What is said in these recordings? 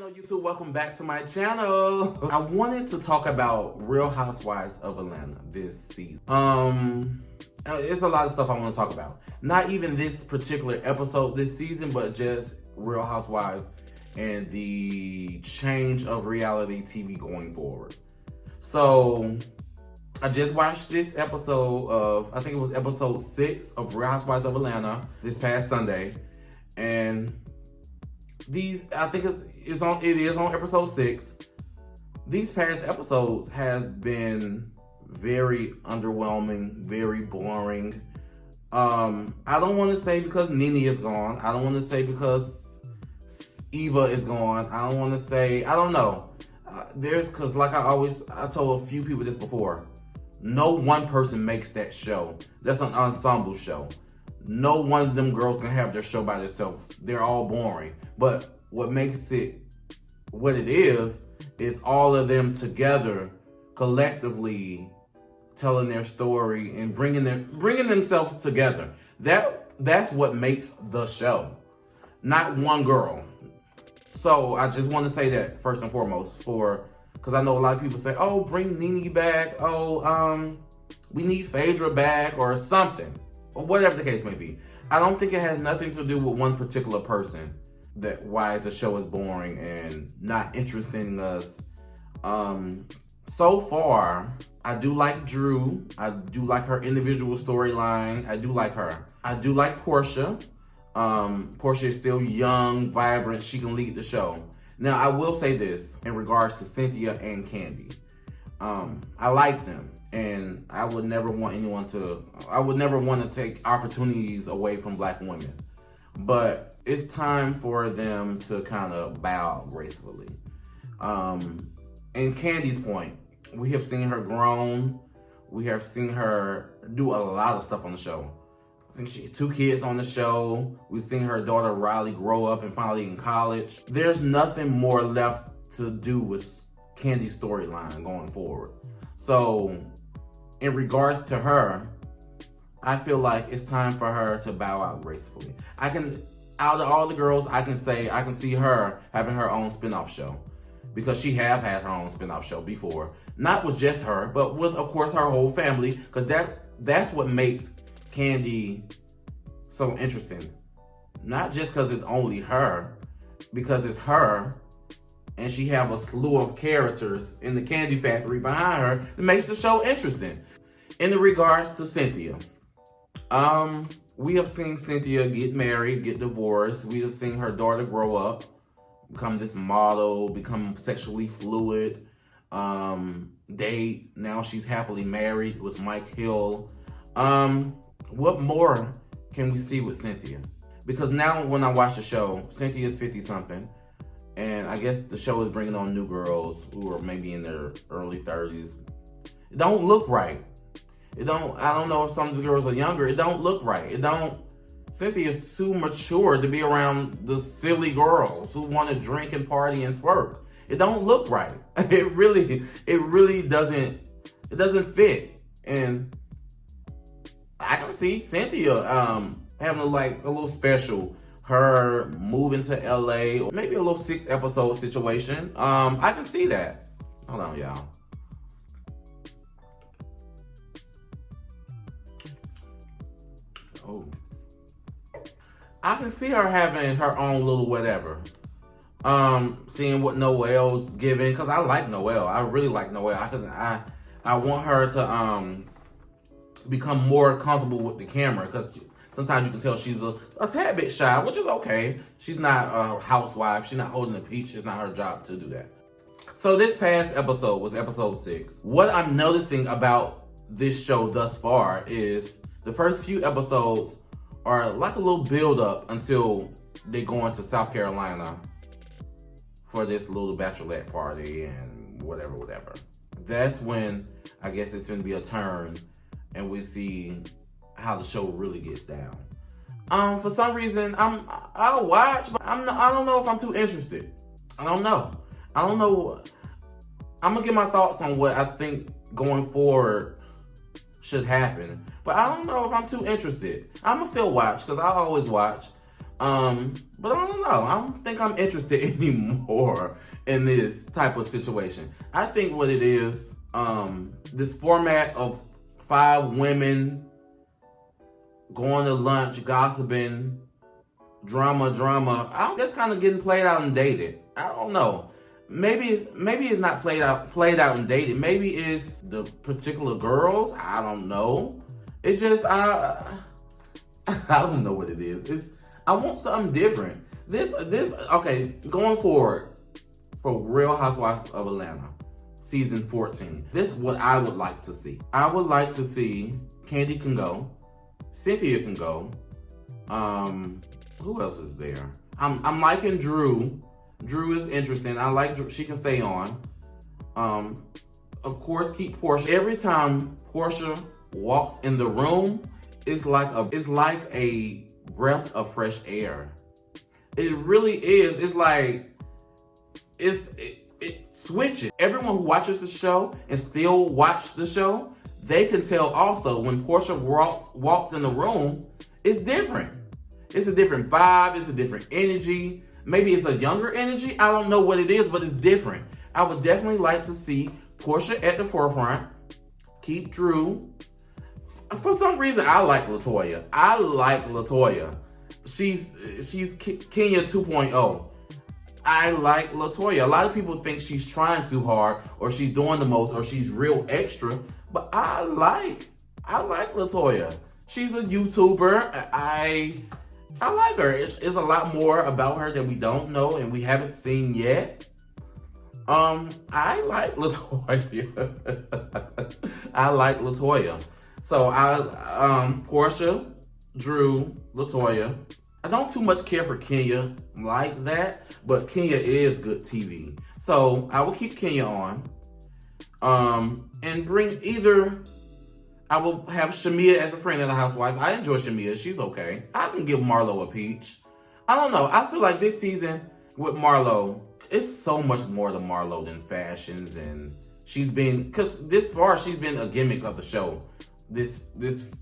Hello YouTube, welcome back to my channel. I wanted to talk about Real Housewives of Atlanta this season. It's a lot of stuff I want to talk about. Not even this particular episode this season, but just Real Housewives and the change of reality TV going forward. So, I just watched this episode of, I think it was episode 6 of Real Housewives of Atlanta this past Sunday. And I think it is on episode 6. These past episodes has been very underwhelming, very boring. I don't want to say because Nene is gone. I don't want to say because Eva is gone. I don't want to say, I don't know. Because like I told a few people this before, no one person makes that show. That's an ensemble show. No one of them girls can have their show by themselves. They're all boring. But what makes it what it is all of them together, collectively telling their story and bringing themselves together. That's what makes the show, not one girl. So I just want to say that first and foremost, because I know a lot of people say, "Oh, bring Nene back. Oh, we need Phaedra back or something." Or whatever the case may be. I don't think it has nothing to do with one particular person, that why the show is boring and not interesting us. So far, I do like Drew. I do like her individual storyline. I do like her. I do like Portia. Portia is still young, vibrant. She can lead the show. Now, I will say this in regards to Cynthia and Kandi. I like them. And I would never want to take opportunities away from black women. But it's time for them to kind of bow gracefully. And Kandi's point, we have seen her grown. We have seen her do a lot of stuff on the show. I think she had 2 kids on the show. We've seen her daughter Riley grow up and finally in college. There's nothing more left to do with Kandi's storyline going forward. So, in regards to her, I feel like it's time for her to bow out gracefully. Out of all the girls, I can see her having her own spinoff show. Because she have had her own spinoff show before. Not with just her, but with, of course, her whole family. Because that's what makes Kandi so interesting. Not just because it's only her. Because it's her. And she have a slew of characters in the Kandi factory behind her that makes the show interesting. In regards to Cynthia, we have seen Cynthia get married, get divorced. We have seen her daughter grow up, become this model, become sexually fluid, date. Now she's happily married with Mike Hill. What more can we see with Cynthia? Because now when I watch the show, Cynthia's 50-something. And I guess the show is bringing on new girls who are maybe in their early 30s. It don't look right. I don't know if some of the girls are younger. It don't look right. Cynthia's too mature to be around the silly girls who want to drink and party and twerk. It don't look right. It really doesn't fit. And I can see Cynthia having a little special. Her moving to LA, or maybe a little 6-episode situation. I can see that. Hold on, y'all. Oh. I can see her having her own little whatever. Seeing what Noelle's giving, because I like Noelle. I really like Noelle. I want her to become more comfortable with the camera, because sometimes you can tell she's a tad bit shy, which is okay. She's not a housewife. She's not holding a peach. It's not her job to do that. So this past episode was episode 6. What I'm noticing about this show thus far is the first few episodes are like a little build up until they go into South Carolina for this little bachelorette party and whatever. That's when I guess it's going to be a turn and we see how the show really gets down. For some reason, I'll watch, but I don't know if I'm too interested. I don't know. I'm gonna give my thoughts on what I think going forward should happen, but I don't know if I'm too interested. I'm gonna still watch, because I always watch, But I don't know. I don't think I'm interested anymore in this type of situation. I think what it is, this format of 5 women going to lunch, gossiping, drama. That's kind of getting played out and dated. I don't know. Maybe it's not played out and dated. Maybe it's the particular girls. I don't know. It just I don't know what it is. I want something different. This okay, going forward for Real Housewives of Atlanta, season 14. This is what I would like to see. I would like to see Kandi can go, Cynthia can go. Who else is there? I'm liking Drew. Drew is interesting. I like Drew. She can stay on. Of course, keep Portia. Every time Portia walks in the room, it's like a breath of fresh air. It really is. It's like it switches. Everyone who watches the show and still watch the show, they can tell also when Portia walks in the room, it's different. It's a different vibe. It's a different energy. Maybe it's a younger energy. I don't know what it is, but it's different. I would definitely like to see Portia at the forefront. Keep Drew. For some reason, I like LaToya. She's Kenya 2.0. I like LaToya. A lot of people think she's trying too hard, or she's doing the most, or she's real extra. But I like LaToya. She's a YouTuber. I like her. It's a lot more about her that we don't know and we haven't seen yet. I like LaToya. I like LaToya. So Portia, Drew, LaToya. I don't too much care for Kenya like that, but Kenya is good TV. So I will keep Kenya on. And bring I will have Shamia as a friend of the housewife. I enjoy Shamia. She's okay. I can give Marlo a peach. I don't know. I feel like this season with Marlo, it's so much more to Marlo than fashions, and because this far she's been a gimmick of the show. This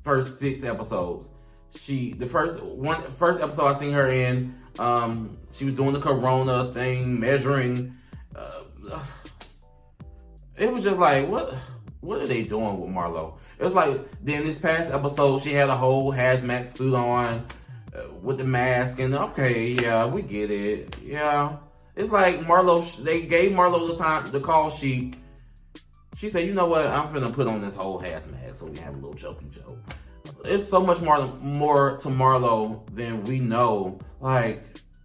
first 6 episodes. The first episode I seen her in, she was doing the corona thing, measuring. It was just like, what are they doing with Marlo? It was like, then this past episode, she had a whole hazmat suit on with the mask, and okay, yeah, we get it. Yeah. It's like they gave Marlo the call sheet. She said, you know what, I'm finna put on this whole hazmat so we can have a little jokey joke. It's so much more to Marlo than we know. Like,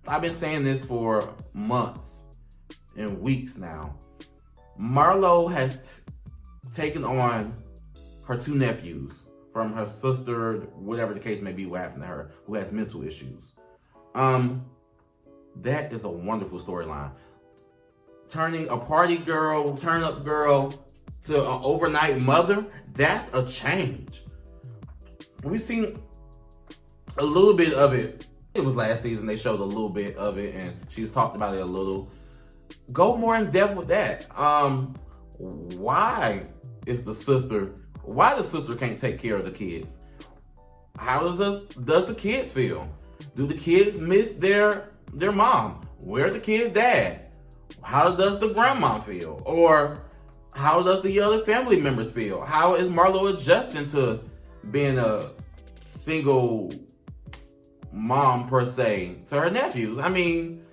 I've been saying this for months and weeks now. Marlo has taken on her 2 nephews from her sister, whatever the case may be, what happened to her, who has mental issues. That is a wonderful storyline. Turning a party girl, turn-up girl, to an overnight mother, that's a change. We've seen a little bit of it. It was last season, they showed a little bit of it, and she's talked about it a little. Go more in depth with that. Why the sister can't take care of the kids? How does the kids feel? Do the kids miss their mom? Where's the kid's dad? How does the grandma feel? Or how does the other family members feel? How is Marlo adjusting to being a single mom, per se, to her nephews? I mean,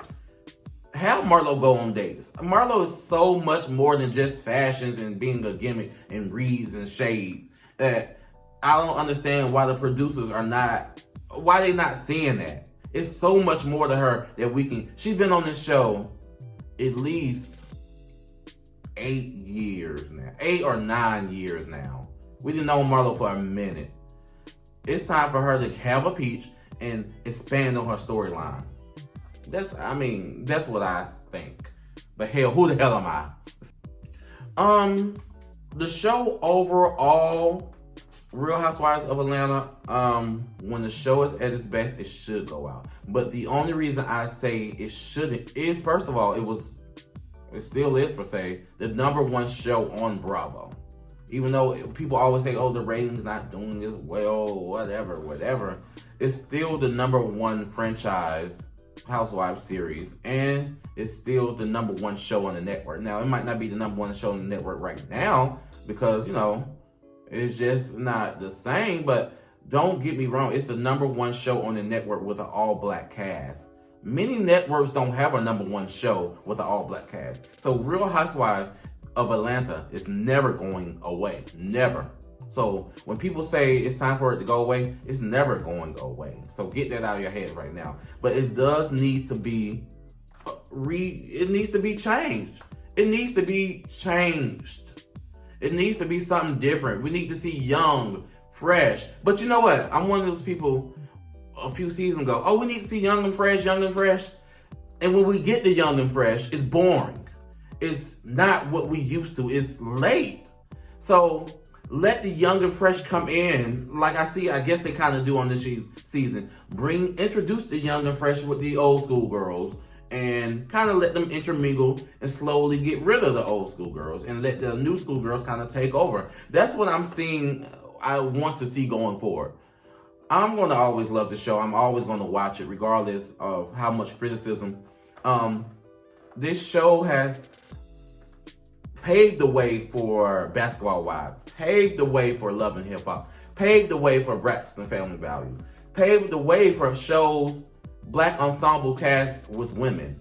have Marlo go on dates. Marlo is so much more than just fashions and being a gimmick and reads and shade, that I don't understand why the producers why they not seeing that. It's so much more to her that she's been on this show at least 8 years now. 8 or 9 years now. We didn't know Marlo for a minute. It's time for her to have a peach and expand on her storyline. That's what I think. But hell, who the hell am I? The show overall, Real Housewives of Atlanta, when the show is at its best, it should go out. But the only reason I say it shouldn't is, first of all, it still is, per se, the #1 show on Bravo. Even though people always say, oh, the ratings not doing as well, whatever. It's still the #1 franchise Housewives series, and it's still the #1 show on the network. Now, it might not be the #1 show on the network right now because, it's just not the same, but don't get me wrong, it's the #1 show on the network with an all-black cast. Many networks don't have a #1 show with an all-black cast. So Real Housewives of Atlanta is never going away. Never. So when people say it's time for it to go away, it's never going to go away. So get that out of your head right now. But it does need to be it needs to be changed. It needs to be changed. It needs to be something different. We need to see young, fresh. But you know what? I'm one of those people a few seasons ago. Oh, we need to see young and fresh. And when we get the young and fresh, it's boring. It's not what we used to. It's late. So let the young and fresh come in. Like I guess they kind of do on this season. Introduce the young and fresh with the old school girls and kind of let them intermingle and slowly get rid of the old school girls and let the new school girls kind of take over. That's what I'm seeing. I want to see going forward. I'm going to always love the show. I'm always going to watch it regardless of how much criticism. This show has paved the way for Basketball Wives, paved the way for Love and Hip Hop, paved the way for Braxton Family Values, paved the way for shows, black ensemble casts with women.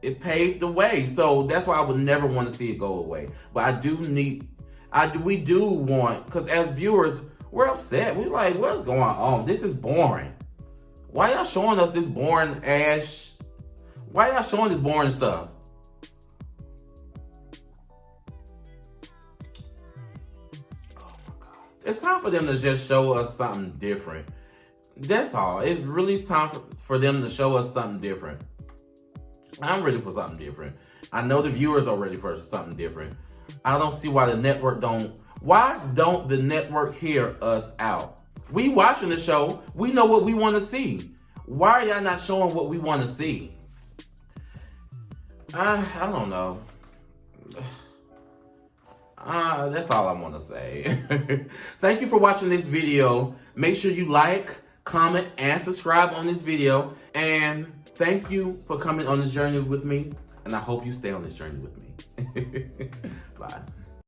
It paved the way. So that's why I would never want to see it go away. But we do want, because as viewers, we're upset. We're like, what's going on? This is boring. Why y'all showing us this boring ass? Why y'all showing this boring stuff? It's time for them to just show us something different. That's all. It's really time for them to show us something different. I'm ready for something different. I know the viewers are ready for something different. I don't see why the network why don't the network hear us out? We watching the show. We know what we want to see. Why are y'all not showing what we want to see? I don't know. That's all I want to say. Thank you for watching this video. Make sure you like, comment, and subscribe on this video. And thank you for coming on this journey with me. And I hope you stay on this journey with me. Bye.